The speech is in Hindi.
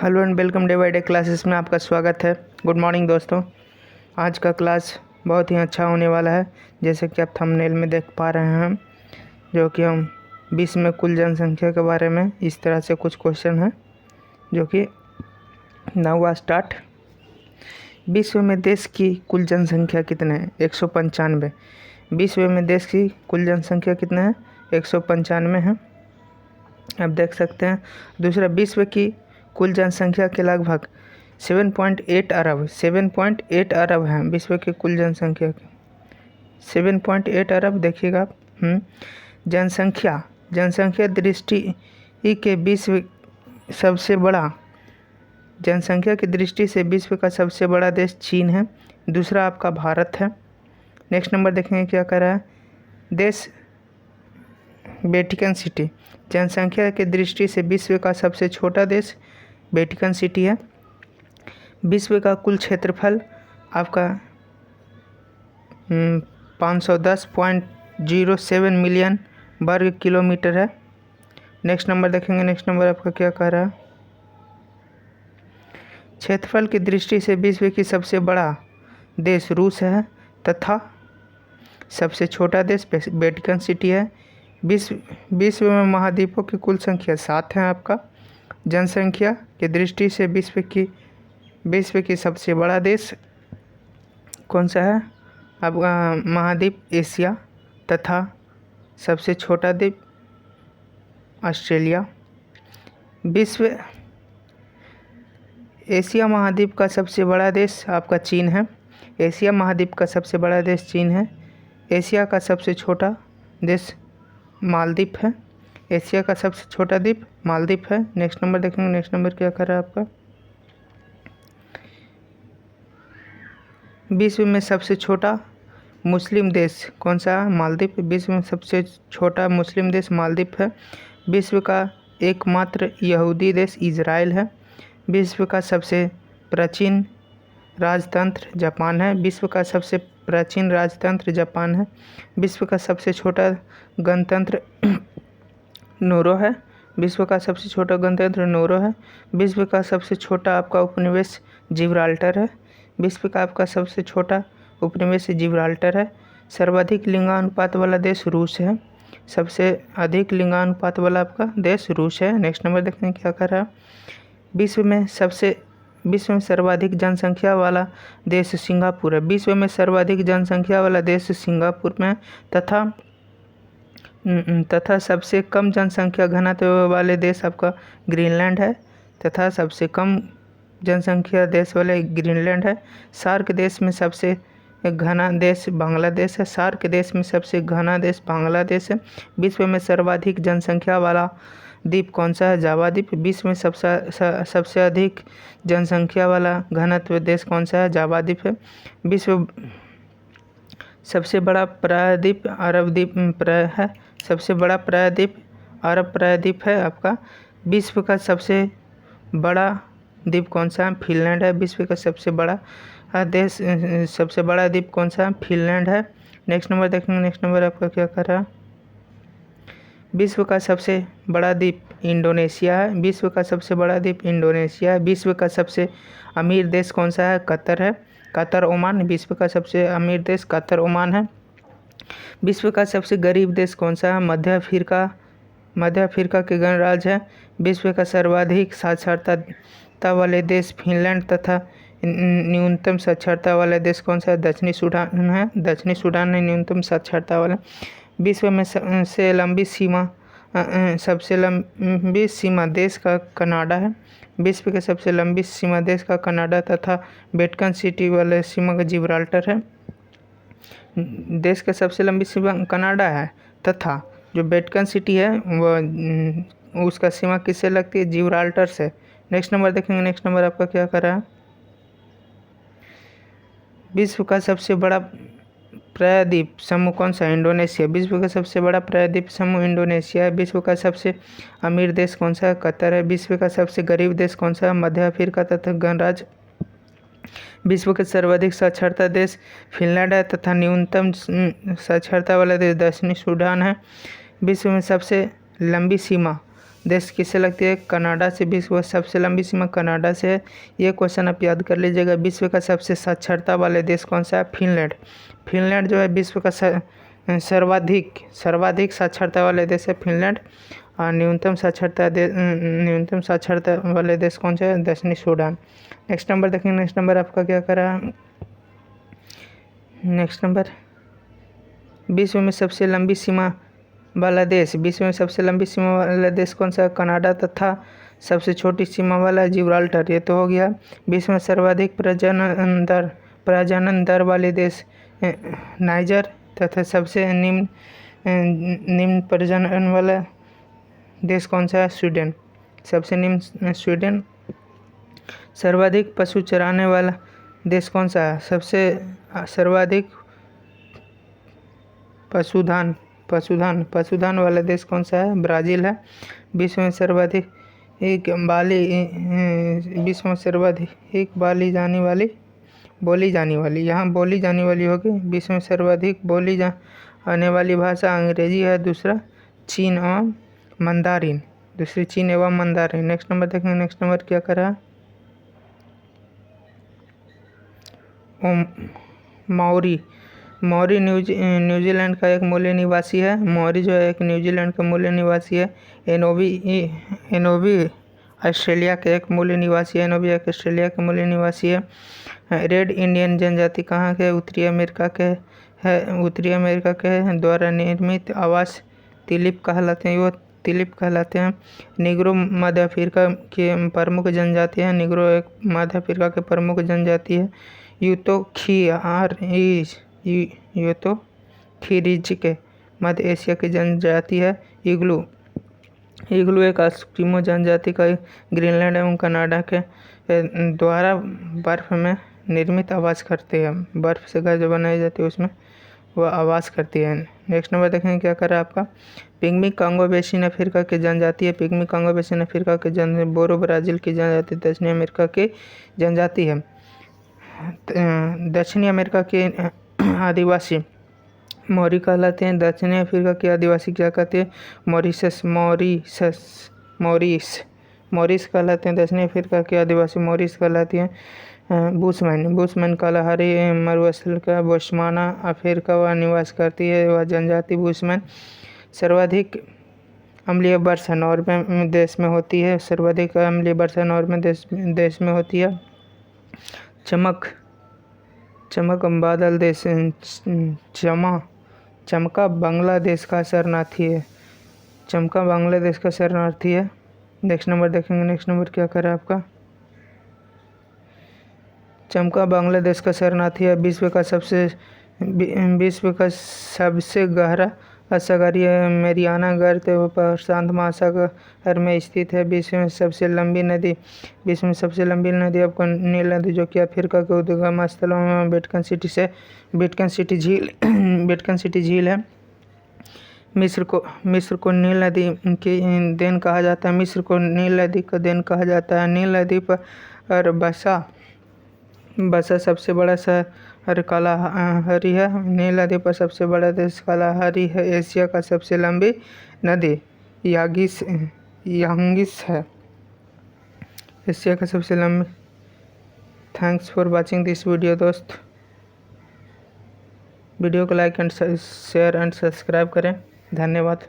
Hello and welcome day by day classes में आपका स्वागत है। गुड मॉर्निंग दोस्तों। आज का क्लास बहुत ही अच्छा होने वाला है। जैसे कि आप थंबनेल में देख पा रहे हैं जो कि हम विश्व में कुल जनसंख्या के बारे में इस तरह से कुछ क्वेश्चन हैं जो कि नाउ स्टार्ट। विश्व में देश की कुल जनसंख्या कितने हैं? 195। विश्व में देश की कुल जनसंख्या कितने हैं? 195 है। आप देख सकते हैं। दूसरा, विश्व की कुल जनसंख्या के लगभग 7.8 अरब हैं। विश्व की कुल जनसंख्या 7.8 अरब। देखिएगा आप। जनसंख्या दृष्टि के विश्व सबसे बड़ा जनसंख्या की दृष्टि से विश्व का सबसे बड़ा देश चीन है। दूसरा आपका भारत है। नेक्स्ट नंबर देखेंगे क्या कर रहा है। देश वेटिकन सिटी जनसंख्या की दृष्टि से विश्व का सबसे छोटा देश वेटिकन सिटी है। विश्व का कुल क्षेत्रफल आपका 510.07 मिलियन वर्ग किलोमीटर है। नेक्स्ट नंबर देखेंगे। नेक्स्ट नंबर आपका क्या कह रहा है। क्षेत्रफल की दृष्टि से विश्व की सबसे बड़ा देश रूस है तथा सबसे छोटा देश वेटिकन सिटी है। विश्व में महाद्वीपों की कुल संख्या 7 है। आपका जनसंख्या की दृष्टि से विश्व की सबसे बड़ा देश कौन सा है? आपका महाद्वीप एशिया तथा सबसे छोटा द्वीप ऑस्ट्रेलिया। एशिया महाद्वीप का सबसे बड़ा देश आपका चीन है। एशिया महाद्वीप का सबसे बड़ा देश चीन है। एशिया का सबसे छोटा देश मालदीव है। एशिया का सबसे छोटा द्वीप मालदीव है। नेक्स्ट नंबर देखेंगे। नेक्स्ट नंबर क्या कर रहा है आपका। विश्व में सबसे छोटा मुस्लिम देश कौन सा है? मालदीव। विश्व में सबसे छोटा मुस्लिम देश मालदीव है। विश्व का एकमात्र यहूदी देश इजराइल है। विश्व का सबसे प्राचीन राजतंत्र जापान है। विश्व का सबसे प्राचीन राजतंत्र जापान है। विश्व का सबसे छोटा गणतंत्र नोरो है। विश्व का सबसे छोटा गणतंत्र नोरो है। विश्व का सबसे छोटा आपका उपनिवेश जिब्राल्टर है। विश्व का आपका सबसे छोटा उपनिवेश जिब्राल्टर है। सर्वाधिक लिंगानुपात वाला देश रूस है। सबसे अधिक लिंगानुपात वाला आपका देश रूस है। नेक्स्ट नंबर देखते हैं क्या कर रहा है। विश्व में सर्वाधिक जनसंख्या वाला देश सिंगापुर है। विश्व में सर्वाधिक जनसंख्या वाला देश सिंगापुर में तथा सबसे कम जनसंख्या घनत्व वाले देश आपका ग्रीनलैंड है तथा सबसे कम जनसंख्या देश वाले ग्रीनलैंड है। सार्क देश में सबसे घना देश बांग्लादेश है। सार्क देश में सबसे घना देश बांग्लादेश है। विश्व में सर्वाधिक जनसंख्या वाला द्वीप कौन सा है? जावा द्वीप। विश्व में सबसे अधिक जनसंख्या वाला घनत्व देश कौन सा है? जावा द्वीप है। विश्व सबसे बड़ा प्रायद्वीप अरब द्वीप है। सबसे बड़ा प्रायद्वीप अरब प्रायद्वीप है आपका। विश्व का सबसे बड़ा द्वीप कौन सा है? फिनलैंड है। विश्व का सबसे बड़ा देश सबसे बड़ा द्वीप कौन सा है? फिनलैंड है। नेक्स्ट नंबर देखेंगे। नेक्स्ट नंबर आपका क्या कर रहा है। विश्व का सबसे बड़ा द्वीप इंडोनेशिया है। विश्व का सबसे बड़ा द्वीप इंडोनेशिया है। विश्व का सबसे अमीर देश कौन सा है? कतर है। Qatar Oman. विश्व का सबसे अमीर देश कतर ओमान है। विश्व का सबसे गरीब देश कौन सा है? मध्य अफ्रीका के गणराज्य है। विश्व का सर्वाधिक साक्षरता वाले देश फिनलैंड तथा न्यूनतम साक्षरता वाला देश कौन सा है? दक्षिणी सूडान है। दक्षिणी सूडान में न्यूनतम साक्षरता वाला। विश्व में सबसे लंबी सीमा देश का कनाडा है। विश्व के सबसे लंबी सीमा देश का कनाडा तथा वेटिकन सिटी वाले सीमा का जिब्राल्टर है। देश का सबसे लंबी सीमा कनाडा है तथा जो वेटिकन सिटी है वो उसका सीमा किससे लगती है? जिब्राल्टर से। नेक्स्ट नंबर देखेंगे। नेक्स्ट नंबर आपका क्या कर रहा है। विश्व का सबसे बड़ा प्रायद्वीप समूह कौन सा है? इंडोनेशिया। विश्व का सबसे बड़ा प्रायद्वीप समूह इंडोनेशिया है। विश्व का सबसे अमीर देश कौन सा है? कतर है। विश्व का सबसे गरीब देश कौन सा है? मध्य अफ्रीका तथा गणराज्य। विश्व के सर्वाधिक साक्षरता देश फिनलैंड है तथा न्यूनतम साक्षरता वाला देश दक्षिणी सूडान है। विश्व में सबसे लंबी सीमा देश किससे लगती है? कनाडा से। विश्व का सबसे लंबी सीमा कनाडा से है। ये क्वेश्चन आप याद कर लीजिएगा। विश्व का सबसे साक्षरता वाले देश कौन सा है? फिनलैंड। फिनलैंड जो है विश्व का सर्वाधिक साक्षरता वाले देश है फिनलैंड। और न्यूनतम साक्षरता वाले देश कौन से है? दक्षिणी सूडान। नेक्स्ट नंबर देखेंगे। नेक्स्ट नंबर आपका क्या करा? नेक्स्ट नंबर, विश्व में सबसे लंबी सीमा वाला देश। विश्व में सबसे लंबी सीमा वाला देश कौन सा है? कनाडा। तथा सबसे छोटी सीमा वाला जिब्राल्टर। ये तो हो गया। विश्व में सर्वाधिक प्रजनन दर वाले देश नाइजर। तथा सबसे निम्न प्रजनन वाला देश कौन सा है? स्वीडन। सबसे निम्न स्वीडन। सर्वाधिक पशु चराने वाला देश कौन सा है? सबसे सर्वाधिक पशुधन वाला देश कौन सा है? ब्राज़ील है। विश्व में सर्वाधिक बोली जाने वाली यहाँ बोली जाने वाली होगी। विश्व में सर्वाधिक बोली जाने वाली भाषा अंग्रेजी है। दूसरा चीन एवं मंदारिन। नेक्स्ट नंबर देखेंगे। नेक्स्ट नंबर क्या करा? मौरी न्यूजीलैंड का एक मूल निवासी है। मौरी जो है एक न्यूजीलैंड का मूल निवासी है। एनोबी ऑस्ट्रेलिया के एक मूल निवासी है। रेड इंडियन जनजाति कहाँ के? उत्तरी अमेरिका के द्वारा निर्मित आवास तिलिप कहलाते हैं। निग्रो मध्य अफ्रीका की प्रमुख जनजाति है। निग्रो एक मध्य अफ्रीका के प्रमुख जनजाति है। यूतो के मध्य एशिया की जनजाति है। इग्लू एक एस्किमो जनजाति का ग्रीनलैंड एवं कनाडा के द्वारा बर्फ में निर्मित आवास करते हैं। बर्फ से घर जो बनाई जाती है उसमें वह आवास करती है। नेक्स्ट नंबर देखेंगे क्या करा आपका? पिग्मी कांगो बेसिन अफ्रीका की जनजाति है। बोरो ब्राज़ील की जनजाति। दक्षिणी अमेरिका की जनजाति है। दक्षिणी अमेरिका के आदिवासी मौरी कहलाते हैं। दक्षिणी अफ्रीका के आदिवासी क्या कहते हैं? मॉरिस कहलाते हैं। दक्षिणी अफ्रीका के आदिवासी मॉरिस कहलाती हैं। बुशमैन कालाहारी मरुस्थल का बोत्सवाना अफ्रीका व निवास करती है। वह जनजाति बुशमैन सर्वाधिक अम्लीय वर्षा नॉर्वे देश में होती है। देश में होती है। चमक बादल देश चमका बांग्लादेश का शरणार्थी है। नेक्स्ट नंबर देखेंगे। नेक्स्ट नंबर क्या करें आपका? चमका बांग्लादेश का शरणार्थी है। विश्व का सबसे गहरा सागरीय मैरियाना गर्त प्रशांत महासागर में स्थित है। विश्व में सबसे लंबी नदी आपको नील नदी जो कि अफ्रीका के उद्गम स्थलों में वेटिकन सिटी झील है। मिस्र को नील नदी की देन कहा जाता है। नील नदी पर बसा सबसे बड़ा शहर कालाहारी है। नील नदी पर सबसे बड़ा देश कालाहारी है। एशिया का सबसे लंबी नदी यांगिस है। एशिया का सबसे लंबी। Thanks for watching this video दोस्त। वीडियो को like and share and subscribe करें। धन्यवाद।